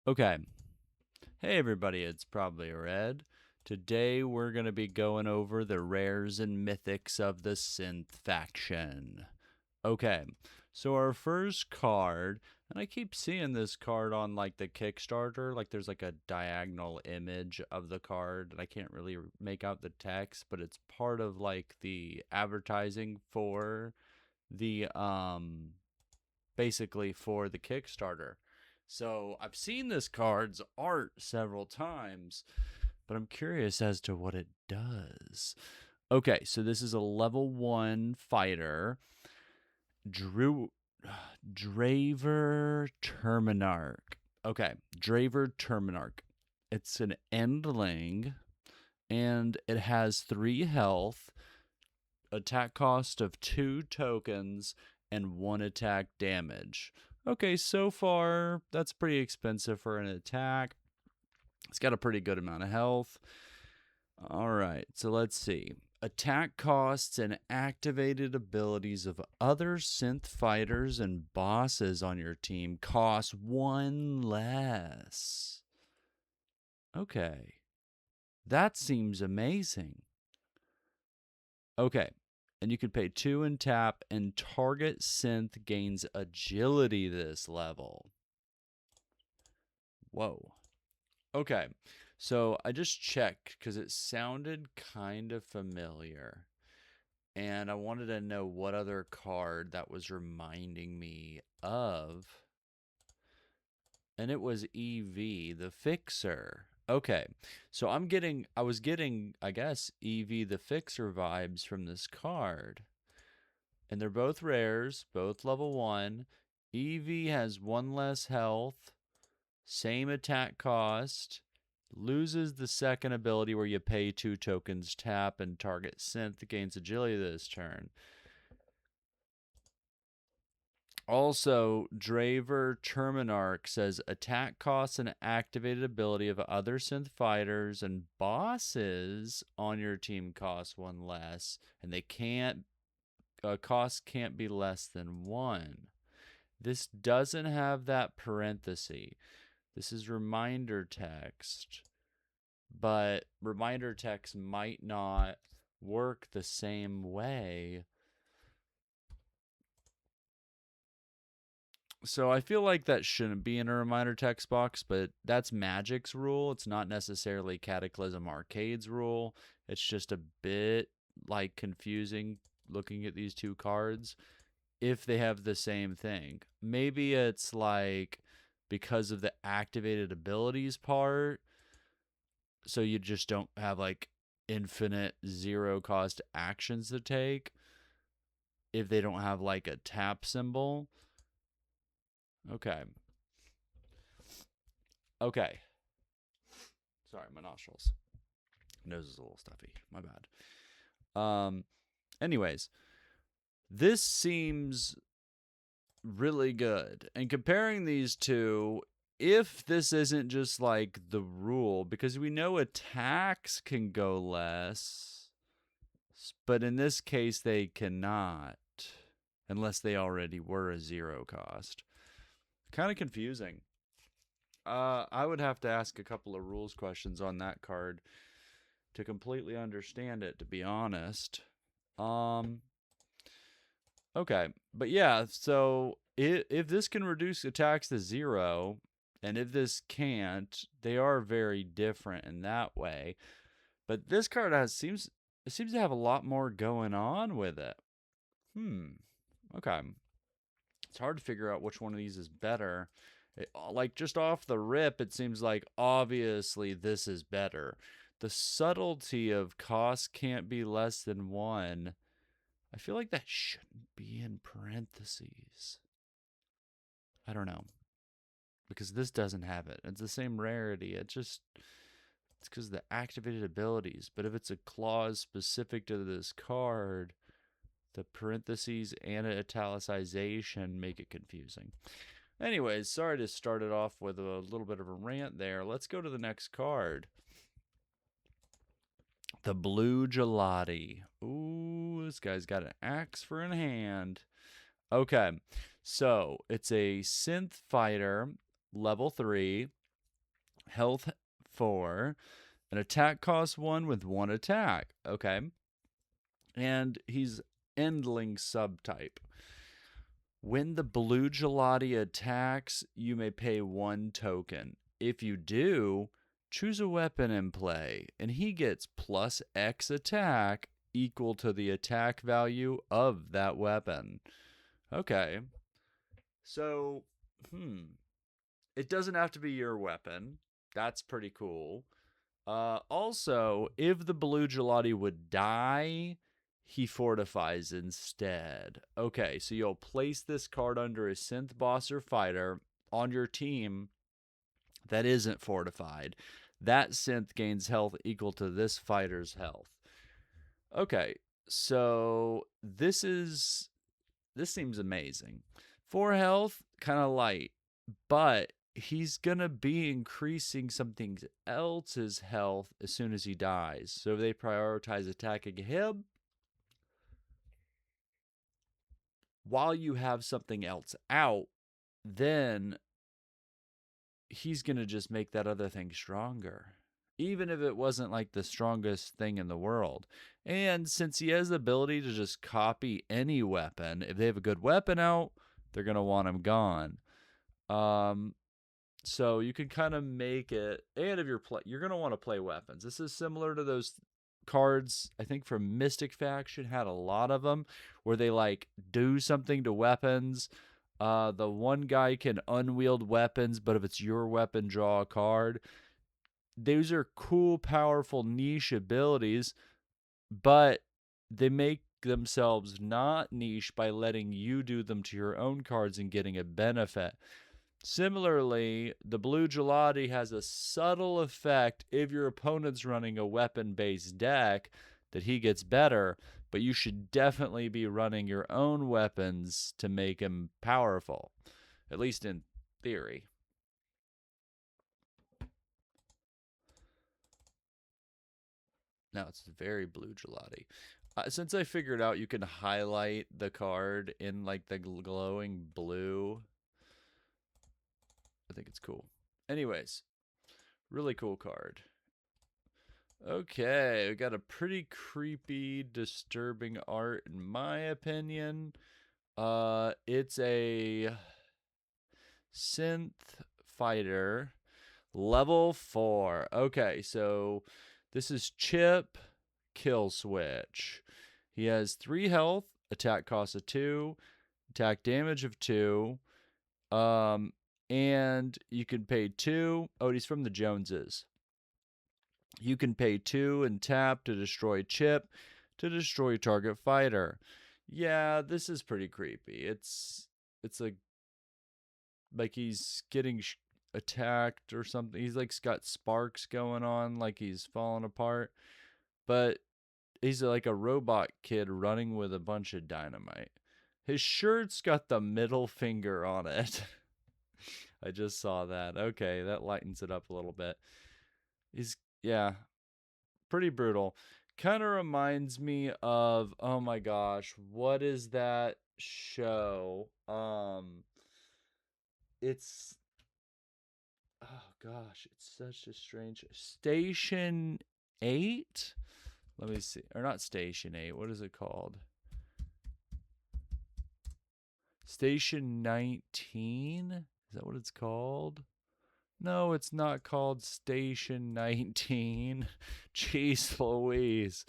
Okay. Hey everybody, it's ProbablyRed. Today we're going to be going over the rares and mythics of the Synth faction. Okay, so our first card, and I keep seeing this card on like the Kickstarter, like there's like a diagonal image of the card, and I can't really make out the text, but it's part of like the advertising for the basically for the Kickstarter. So I've seen this card's art several times, but I'm curious as to what it does. Okay, so this is a level 1 fighter. Drew Draver Terminarch. Okay, Draver Terminarch. It's an endling and it has 3 health, attack cost of 2 tokens, and 1 attack damage. Okay, so far that's pretty expensive for an attack. It's got a pretty good amount of health. All right, so let's see. Attack costs and activated abilities of other synth fighters and bosses on your team cost 1 less. Okay, that seems amazing. Okay, and you can pay 2 and tap, and target synth gains agility this level. Whoa. Okay, so I just checked because it sounded kind of familiar. And I wanted to know what other card that was reminding me of. And it was EV, the Fixer. Okay, so I was getting, I guess, EV the Fixer vibes from this card. And they're both rares, both level 1. EV has 1 less health, same attack cost, loses the second ability where you pay 2 tokens, tap, and target synth gains agility this turn. Also, Draver Terminarch says attack costs and activated ability of other synth fighters and bosses on your team cost 1 less, and they can't cost can't be less than 1. This doesn't have that parenthesis. This is reminder text, but reminder text might not work the same way. So I feel like that shouldn't be in a reminder text box, but that's Magic's rule. It's not necessarily Cataclysm Arcade's rule. It's just a bit like confusing looking at these two cards if they have the same thing. Maybe it's like because of the activated abilities part, so you just don't have like infinite 0 cost actions to take if they don't have like a tap symbol. Okay. Okay. Sorry, my nostrils. Nose is a little stuffy. My bad. Anyways, this seems really good. And comparing these two, if this isn't just like the rule, because we know attacks can go less, but in this case they cannot, unless they already were a 0 cost. Kind of confusing. I would have to ask a couple of rules questions on that card to completely understand it, to be honest. Okay, but yeah, so if this can reduce attacks to 0, and if this can't, they are very different in that way. But this card seems to have a lot more going on with it. Okay. It's hard to figure out which one of these is better. Like just off the rip, it seems like obviously this is better. The subtlety of cost can't be less than 1. I feel like that shouldn't be in parentheses. I don't know. Because this doesn't have it. It's the same rarity. It's because of the activated abilities. But if it's a clause specific to this card, the parentheses and italicization make it confusing. Anyways, sorry to start it off with a little bit of a rant there. Let's go to the next card. The Blue Gelati. Ooh, this guy's got an axe for in hand. Okay, so it's a synth fighter, level 3. health 4, an attack cost 1 with 1 attack. Okay. And he's Endling subtype. When the blue gelati attacks, you may pay 1 token. If you do, choose a weapon in play, and he gets plus X attack equal to the attack value of that weapon. Okay. So, it doesn't have to be your weapon. That's pretty cool. Also, if the blue gelati would die, he fortifies instead. Okay, so you'll place this card under a synth boss or fighter on your team that isn't fortified. That synth gains health equal to this fighter's health. Okay, so this seems amazing. 4 health, kind of light, but he's gonna be increasing something else's health as soon as he dies. So if they prioritize attacking him while you have something else out, then he's gonna just make that other thing stronger. Even if it wasn't like the strongest thing in the world. And since he has the ability to just copy any weapon, if they have a good weapon out, they're gonna want him gone. So you can kind of make it, and if you're gonna want to play weapons. This is similar to those cards I think from Mystic faction had a lot of them where they like do something to weapons. The one guy can unwield weapons, but if it's your weapon, draw a card. Those are cool, powerful niche abilities, but they make themselves not niche by letting you do them to your own cards and getting a benefit. Similarly, the blue gelati has a subtle effect if your opponent's running a weapon-based deck that he gets better, but you should definitely be running your own weapons to make him powerful, at least in theory. Now it's very blue gelati. Since I figured out you can highlight the card in like the glowing blue, I think it's cool. Anyways, really cool card. Okay, we got a pretty creepy, disturbing art in my opinion. It's a synth fighter, level 4. Okay, so this is Chip Kill Switch. He has 3 health, attack cost of 2, attack damage of 2. And you can pay 2. Oh, he's from the Joneses. You can pay 2 and tap to destroy Chip to destroy target fighter. Yeah, this is pretty creepy. It's like he's getting attacked or something. He's like got sparks going on, like he's falling apart. But he's like a robot kid running with a bunch of dynamite. His shirt's got the middle finger on it. I just saw that. Okay, that lightens it up a little bit. Yeah, pretty brutal. Kind of reminds me of, oh my gosh, what is that show? It's, oh gosh, it's such a strange Station 8. Let me see. Or not Station 8. What is it called? Station 19? Is that what it's called? No, it's not called Station 19. Jeez Louise.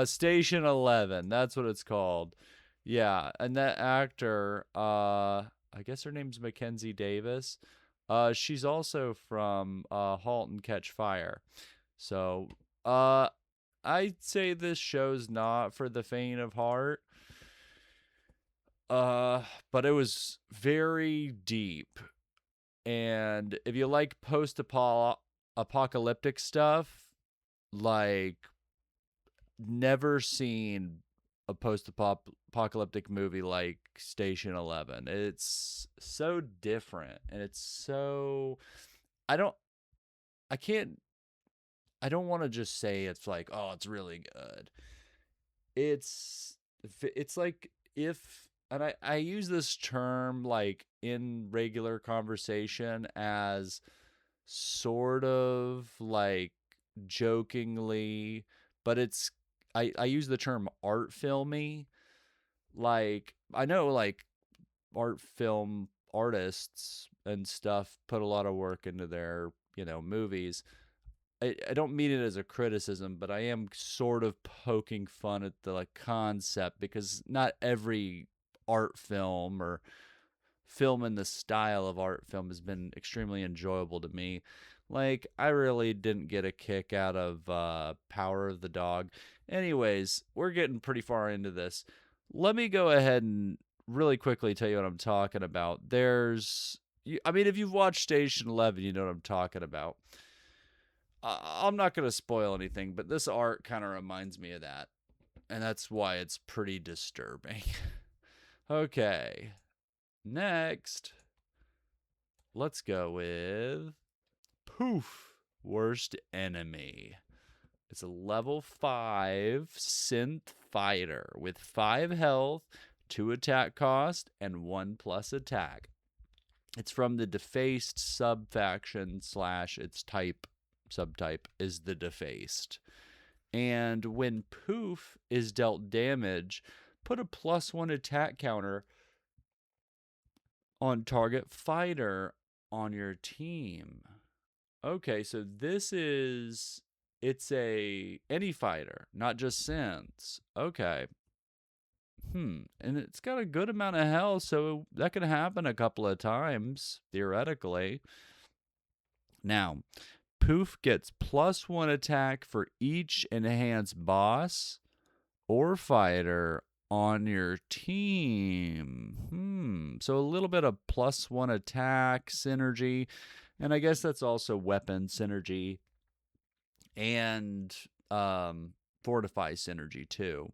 Station 11. That's what it's called. Yeah, and that actor, I guess her name's Mackenzie Davis. She's also from *Halt and Catch Fire*. So, I'd say this show's not for the faint of heart. But it was very deep. And if you like post-apocalyptic stuff, like never seen a post-apocalyptic movie like Station 11. It's so different, and it's so I don't want to just say it's like, oh, it's really good. It's like if, and I use this term like in regular conversation as sort of like jokingly, but I use the term art filmy. Like I know like art film artists and stuff put a lot of work into their, movies. I don't mean it as a criticism, but I am sort of poking fun at the like concept because not every art film or film in the style of art film has been extremely enjoyable to me. Like I really didn't get a kick out of Power of the Dog. Anyways, we're getting pretty far into this. Let me go ahead and really quickly tell you what I'm talking about. I mean, if you've watched Station 11, you know what I'm talking about. I'm not going to spoil anything, but this art kind of reminds me of that. And that's why it's pretty disturbing. Okay. Next, let's go with Poof, Worst Enemy. It's a level 5 synth fighter with 5 health, 2 attack cost, and 1 plus attack. It's from the Defaced sub-faction / its subtype is the Defaced. And when Poof is dealt damage, put a +1 attack counter on target fighter on your team. Okay, so it's any fighter, not just synths. Okay. And it's got a good amount of health, so that can happen a couple of times, theoretically. Now, Poof gets +1 attack for each enhanced boss or fighter on your team. So a little bit of +1 attack synergy, and I guess that's also weapon synergy and fortify synergy too.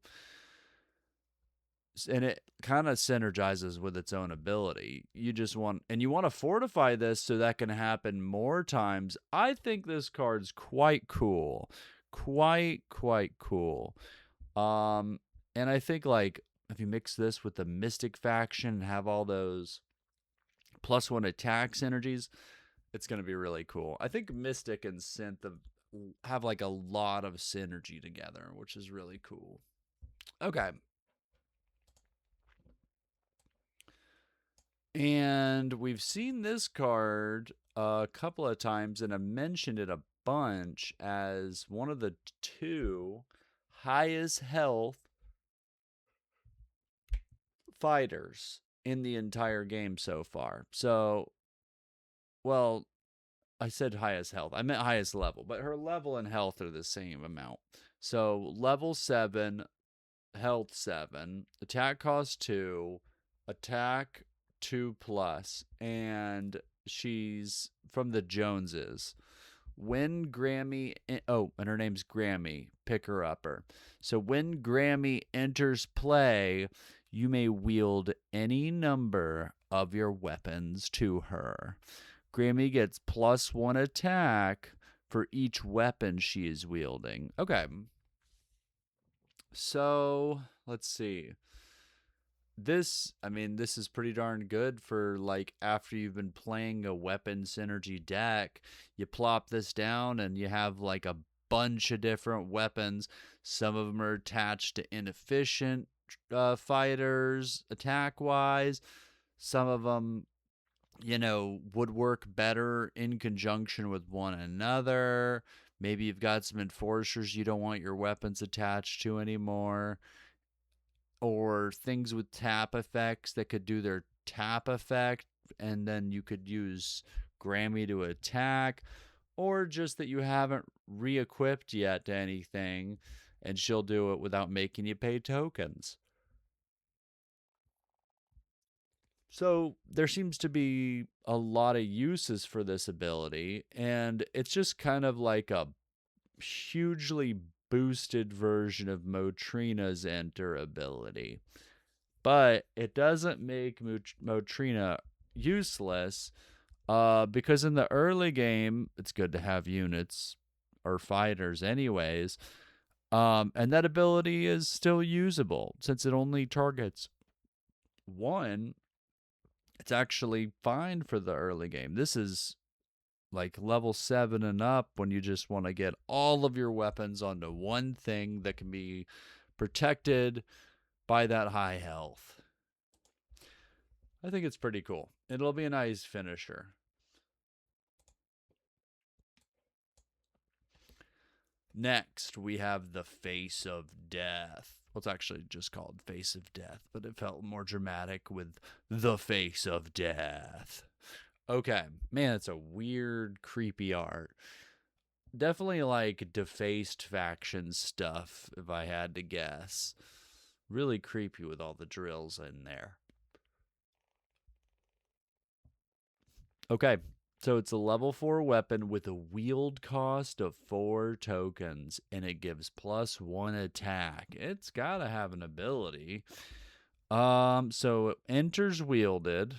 And it kind of synergizes with its own ability. You want to fortify this so that can happen more times. I think this card's quite cool. Quite cool. And I think like if you mix this with the Mythic faction and have all those +1 attack synergies, it's going to be really cool. I think Mythic and Synth have like a lot of synergy together, which is really cool. Okay. And we've seen this card a couple of times, and I've mentioned it a bunch as one of the 2 highest health fighters in the entire game so far. So, well, I said highest health. I meant highest level, but her level and health are the same amount. So, level 7, health 7, attack cost 2, attack 2 plus, and she's from the Joneses. When Grammy, and her name's Grammy, picker upper. So when Grammy enters play, you may wield any number of your weapons to her. Grammy gets +1 attack for each weapon she is wielding. Okay. So, let's see. This is pretty darn good for like after you've been playing a weapon synergy deck, you plop this down and you have like a bunch of different weapons. Some of them are attached to inefficient fighters attack wise. Some of them, would work better in conjunction with one another. Maybe you've got some enforcers you don't want your weapons attached to anymore, or things with tap effects that could do their tap effect, and then you could use Grammy to attack, or just that you haven't re-equipped yet to anything, and she'll do it without making you pay tokens. So there seems to be a lot of uses for this ability, and it's just kind of like a hugely boosted version of Motrina's enter ability. But it doesn't make Motrina useless, because in the early game, it's good to have units or fighters anyways, and that ability is still usable since it only targets one. It's actually fine for the early game. This is like level 7 and up, when you just want to get all of your weapons onto one thing that can be protected by that high health. I think it's pretty cool. It'll be a nice finisher. Next, we have the Face of Death. Well, it's actually just called Face of Death, but it felt more dramatic with the Face of Death. Okay, man, it's a weird, creepy art. Definitely like defaced faction stuff, if I had to guess. Really creepy with all the drills in there. Okay, so it's a level 4 weapon with a wield cost of 4 tokens, and it gives +1 attack. It's gotta have an ability. So it enters wielded,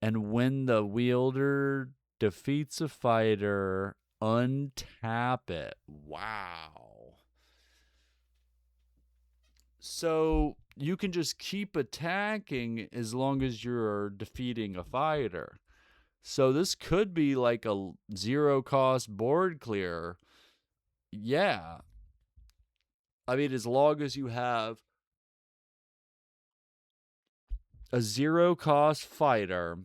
and when the wielder defeats a fighter, untap it. Wow. So you can just keep attacking as long as you're defeating a fighter. So this could be like a 0 cost board clear. Yeah. I mean, as long as you have a 0 cost fighter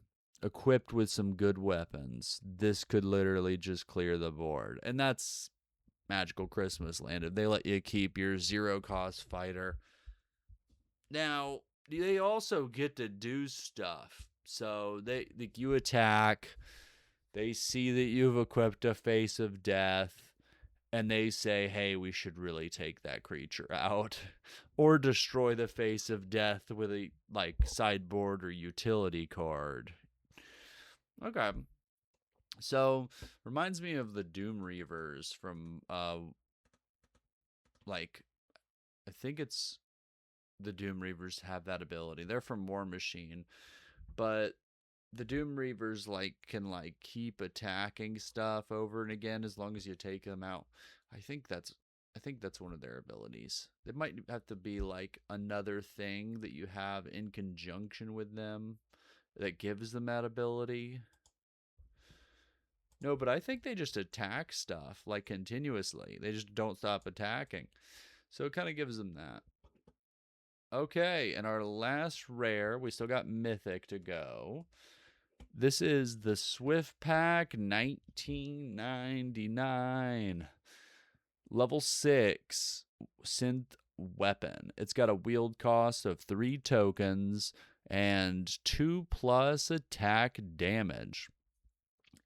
equipped with some good weapons, this could literally just clear the board. And that's Magical Christmas Land. If they let you keep your 0 cost fighter. Now, they also get to do stuff. So you attack, they see that you've equipped a Face of Death, and they say, hey, we should really take that creature out. Or destroy the Face of Death with a sideboard or utility card. Okay. So, reminds me of the Doom Reavers from I think it's the Doom Reavers have that ability. They're from War Machine, but the Doom Reavers can keep attacking stuff over and again as long as you take them out. I think that's one of their abilities. It might have to be another thing that you have in conjunction with them that gives them that ability. No, but I think they just attack stuff continuously. They just don't stop attacking. So it kind of gives them that. Okay, and our last rare, we still got Mythic to go. This is the Swift Pack 1999. Level 6 Synth weapon. It's got a wield cost of 3 tokens and 2+ attack damage.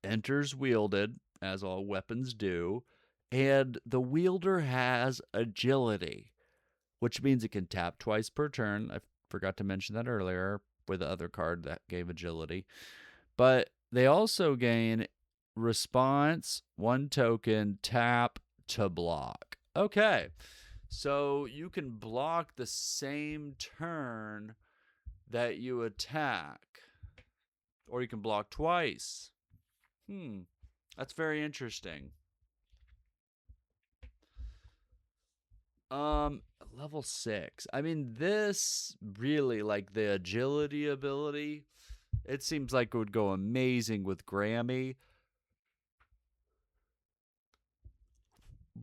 Enters wielded, as all weapons do, and the wielder has agility, which means it can tap twice per turn. I forgot to mention that earlier with the other card that gave agility. But they also gain response, 1 token, tap to block. Okay, so you can block the same turn that you attack, or you can block twice. That's very interesting. Level 6. I mean, this really, the agility ability, it seems like it would go amazing with Grammy.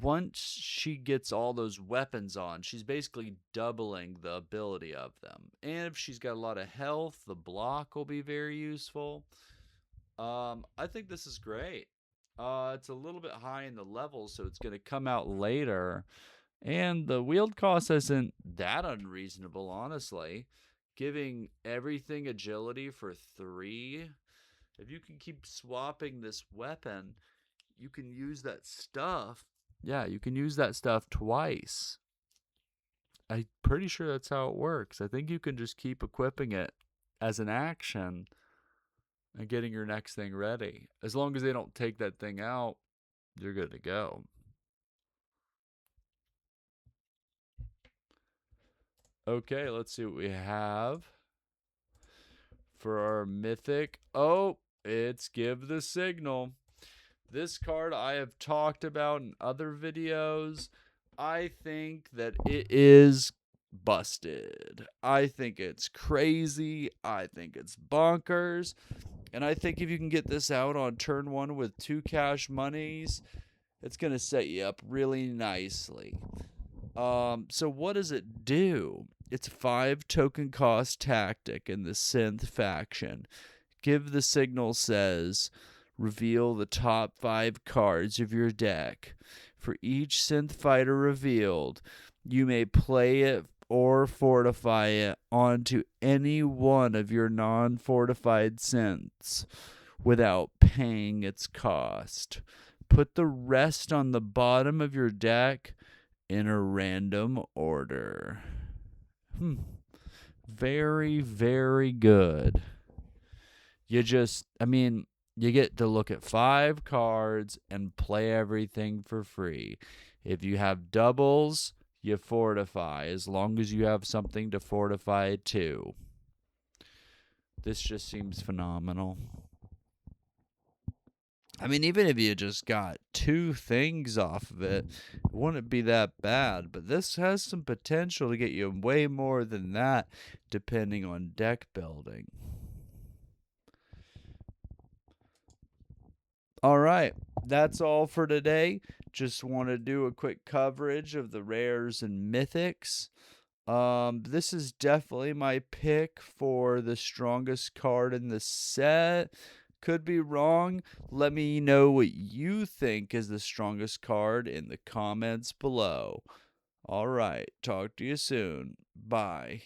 Once she gets all those weapons on, she's basically doubling the ability of them. And if she's got a lot of health, the block will be very useful. I think this is great. It's a little bit high in the levels, so it's going to come out later. And the wield cost isn't that unreasonable, honestly. Giving everything agility for 3. If you can keep swapping this weapon, you can use that stuff. Yeah, you can use that stuff twice. I'm pretty sure that's how it works. I think you can just keep equipping it as an action and getting your next thing ready. As long as they don't take that thing out, you're good to go. Okay, let's see what we have for our Mythic. Oh, it's Give the Signal. This card I have talked about in other videos. I think that it is busted. I think it's crazy. I think it's bonkers. And I think if you can get this out on turn 1 with 2 cash monies, it's going to set you up really nicely. So what does it do? It's a 5 token cost tactic in the Synth faction. Give the signal says, reveal the top 5 cards of your deck. For each Synth fighter revealed, you may play it or fortify it onto any one of your non-fortified synths without paying its cost. Put the rest on the bottom of your deck in a random order. Very, very good. You get to look at 5 cards and play everything for free. If you have doubles, you fortify, as long as you have something to fortify too. This just seems phenomenal. I mean, even if you just got 2 things off of it, it wouldn't be that bad. But this has some potential to get you way more than that, depending on deck building. All right, that's all for today. Just want to do a quick coverage of the rares and mythics. This is definitely my pick for the strongest card in the set. Could be wrong. Let me know what you think is the strongest card in the comments below. All right, talk to you soon. Bye.